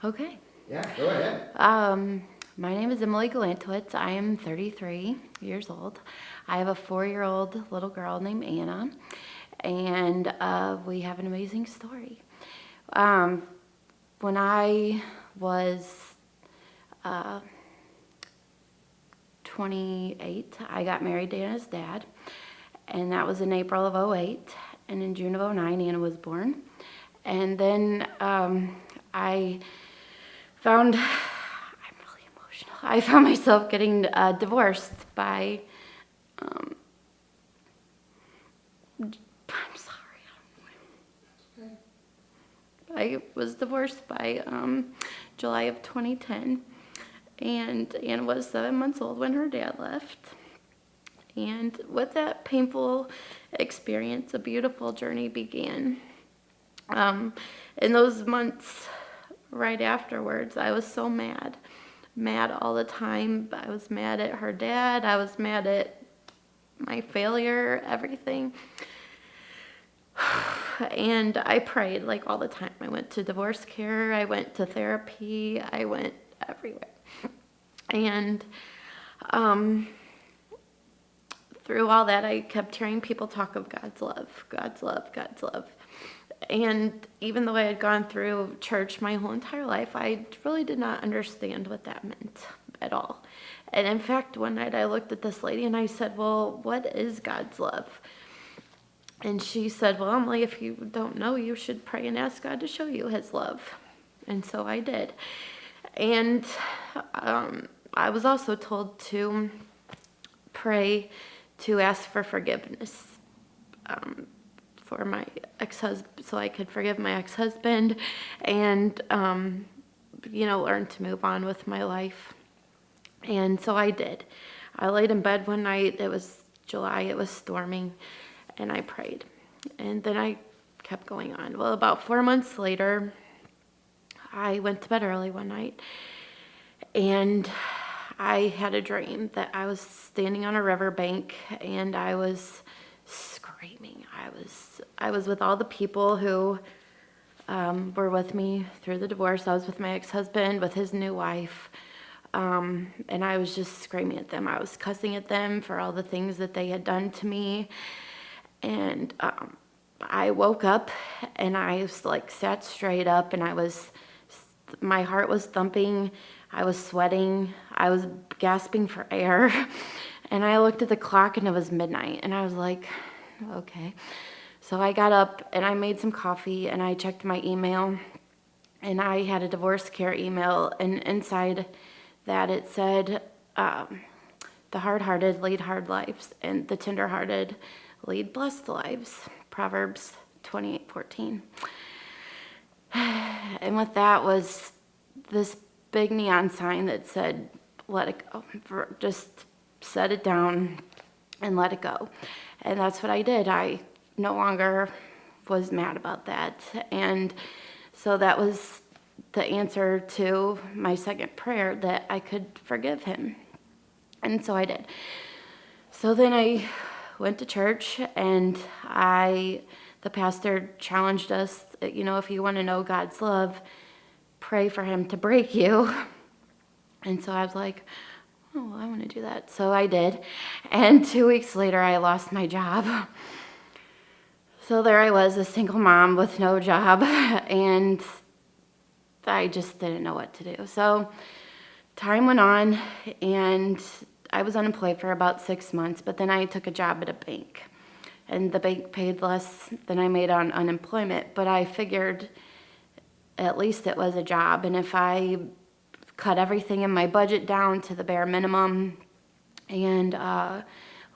Okay. Yeah, go ahead. My name is Emily Galantowitz. I am 33 years old. I have a 4-year-old little girl named Anna, and we have an amazing story. When I was uh, 28, I got married to Anna's dad, and that was in April of '08. And in June of '09, Anna was born. And then I found, I'm really emotional. I found myself getting divorced by, I'm sorry, I was divorced by July of 2010. And Anna was 7 months old when her dad left. And with that painful experience, a beautiful journey began. In those months right afterwards, I was so mad all the time. I was mad at her dad. I was mad at my failure, everything. And I prayed like all the time. I went to divorce care. I went to therapy. I went everywhere. And through all that, I kept hearing people talk of God's love, God's love, God's love. And even though I had gone through church my whole entire life, I really did not understand what that meant at all. And in fact, one night I looked at this lady and I said, well, what is God's love? And she said, well, Emily, if you don't know, you should pray and ask God to show you his love. And so I did. And I was also told to pray to ask for forgiveness for my ex-husband, so I could forgive my ex-husband and, learn to move on with my life. And so I did. I laid in bed one night. It was July. It was storming. And I prayed. And then I kept going on. Well, about 4 months later, I went to bed early one night. And I had a dream that I was standing on a riverbank and I was screaming. I was with all the people who were with me through the divorce. I was with my ex-husband, with his new wife, and I was just screaming at them. I was cussing at them for all the things that they had done to me. And I woke up and I was like sat straight up and my heart was thumping. I was sweating. I was gasping for air. And I looked at the clock and it was midnight. And I was like, okay. So I got up and I made some coffee and I checked my email. And I had a divorce care email. And inside that it said, the hard-hearted lead hard lives and the tender-hearted lead blessed lives. Proverbs 28:14. And with that was this big neon sign that said, let it go. Just set it down and let it go. And that's what I did. I no longer was mad about that. And so that was the answer to my second prayer, that I could forgive him. And so I did. So then I went to church and the pastor challenged us, if you want to know God's love, pray for him to break you. And so I was like, oh, well, I want to do that. So I did. And 2 weeks later, I lost my job. So there I was, a single mom with no job, and I just didn't know what to do. So time went on, and I was unemployed for about 6 months, but then I took a job at a bank. And the bank paid less than I made on unemployment, but I figured at least it was a job. And if I cut everything in my budget down to the bare minimum and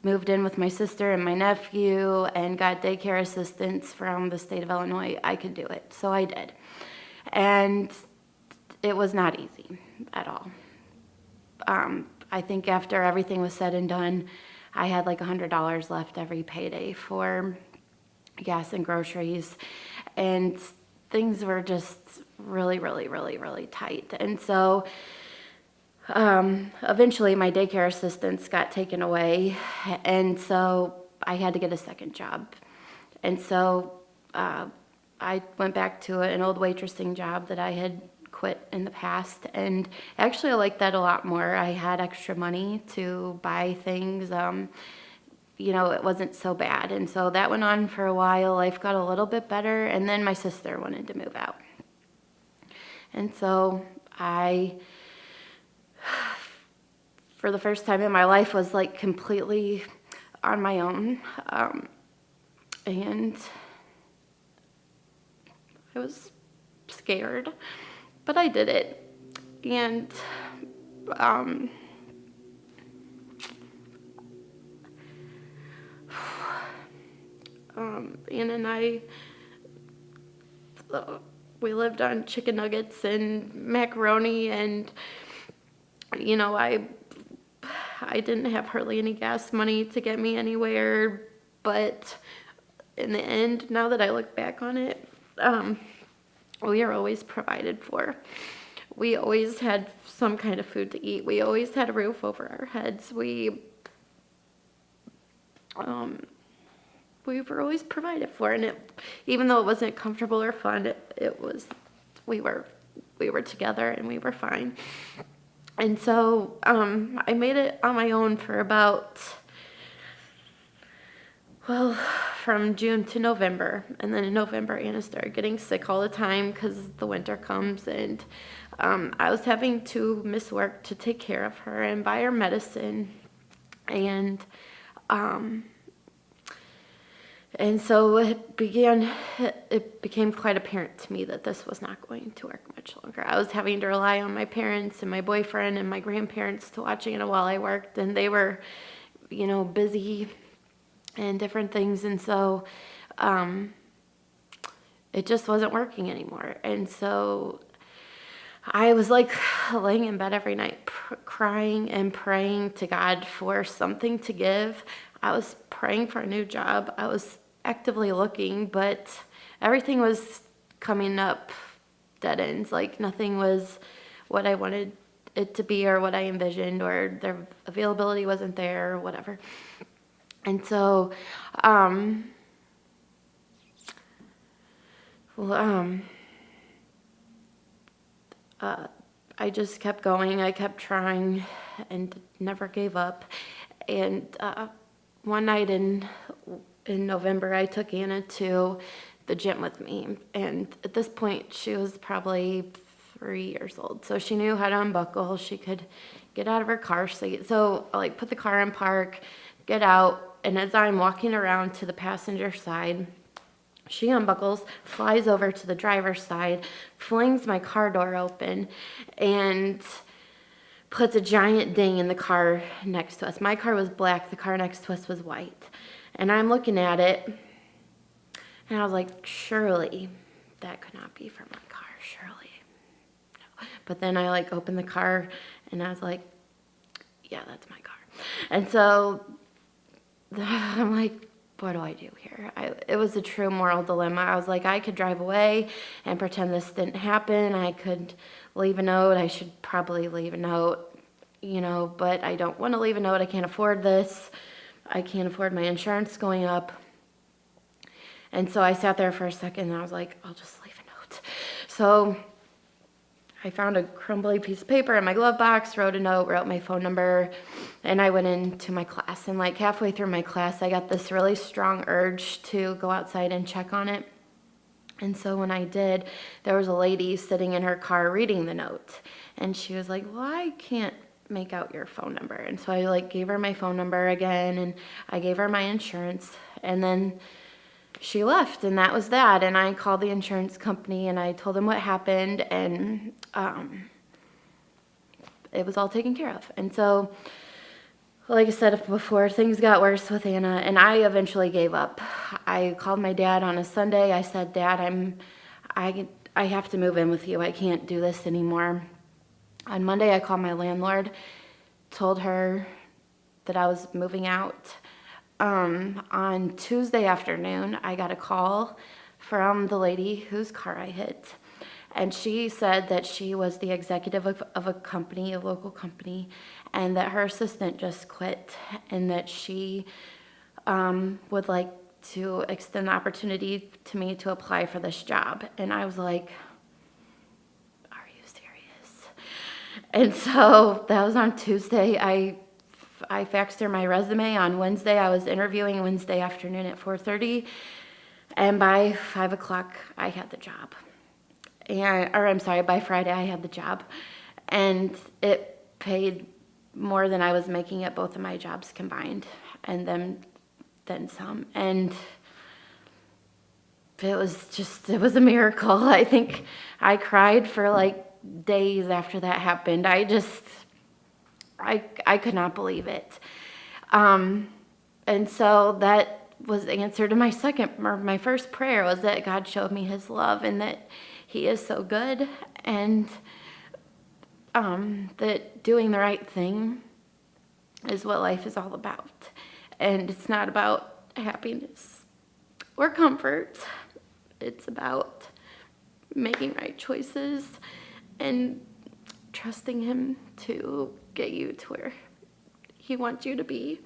moved in with my sister and my nephew and got daycare assistance from the state of Illinois, I could do it. So I did. And it was not easy at all. I think after everything was said and done, I had like $100 left every payday for gas and groceries. And things were just really, really, really, really tight. And so eventually my daycare assistance got taken away. And so I had to get a second job. And so I went back to an old waitressing job that I had quit quit in the past, and actually I like that a lot more. I had extra money to buy things. It wasn't so bad. And so that went on for a while. Life got a little bit better, and then my sister wanted to move out. And so I, for the first time in my life, was like completely on my own. And I was scared, but I did it. And Anna and I, we lived on chicken nuggets and macaroni, and I didn't have hardly any gas money to get me anywhere. But in the end, now that I look back on it, we are always provided for. We always had some kind of food to eat. We always had a roof over our heads. We were always provided for, and even though it wasn't comfortable or fun, it was. We were together, and we were fine. And so I made it on my own for about, from June to November. And then in November, Anna started getting sick all the time because the winter comes, and I was having to miss work to take care of her and buy her medicine. And so it became quite apparent to me that this was not going to work much longer. I was having to rely on my parents and my boyfriend and my grandparents to watch Anna while I worked, and they were, busy and different things. And so it just wasn't working anymore. And so I was like laying in bed every night, crying and praying to God for something to give. I was praying for a new job. I was actively looking, but everything was coming up dead ends. Like nothing was what I wanted it to be or what I envisioned, or their availability wasn't there or whatever. And so, I just kept going. I kept trying and never gave up. And one night in November, I took Anna to the gym with me. And at this point, she was probably 3 years old. So she knew how to unbuckle. She could get out of her car seat. So I put the car in park, get out, and as I'm walking around to the passenger side, she unbuckles, flies over to the driver's side, flings my car door open, and puts a giant ding in the car next to us. My car was black, the car next to us was white. And I'm looking at it, and I was like, surely that could not be from my car, surely. No. But then I opened the car, and I was like, yeah, that's my car. And so I'm like, what do I do here? It was a true moral dilemma. I was like, I could drive away and pretend this didn't happen. I could leave a note. I should probably leave a note, but I don't want to leave a note. I can't afford this. I can't afford my insurance going up. And so I sat there for a second, and I was like, I'll just leave a note. So I found a crumbly piece of paper in my glove box, wrote a note, wrote my phone number, and I went into my class. And halfway through my class, I got this really strong urge to go outside and check on it. And so when I did, there was a lady sitting in her car reading the note. And she was like, well, I can't make out your phone number. And so I gave her my phone number again, and I gave her my insurance. And then she left, and that was that. And I called the insurance company, and I told them what happened, and it was all taken care of. And so, like I said before, things got worse with Anna, and I eventually gave up. I called my dad on a Sunday. I said, Dad, I have to move in with you. I can't do this anymore. On Monday, I called my landlord, told her that I was moving out. On Tuesday afternoon, I got a call from the lady whose car I hit. And she said that she was the executive of a company, a local company, and that her assistant just quit, and that she would like to extend the opportunity to me to apply for this job. And I was like, are you And so that was on Tuesday. I faxed her my resume on Wednesday. I was interviewing Wednesday afternoon at 4:30, and by 5 o'clock I had the job. By Friday I had the job, and it paid more than I was making at both of my jobs combined, and then some. And it was a miracle. I think I cried for like days after that happened. I could not believe it. And so that was the answer to my first prayer was that God showed me his love and that he is so good, and that doing the right thing is what life is all about. And it's not about happiness or comfort. It's about making right choices and trusting him to get you to where he wants you to be.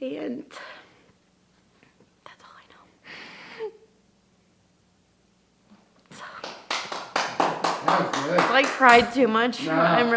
And that's all I know. So, That was good. I cried too much. No. I'm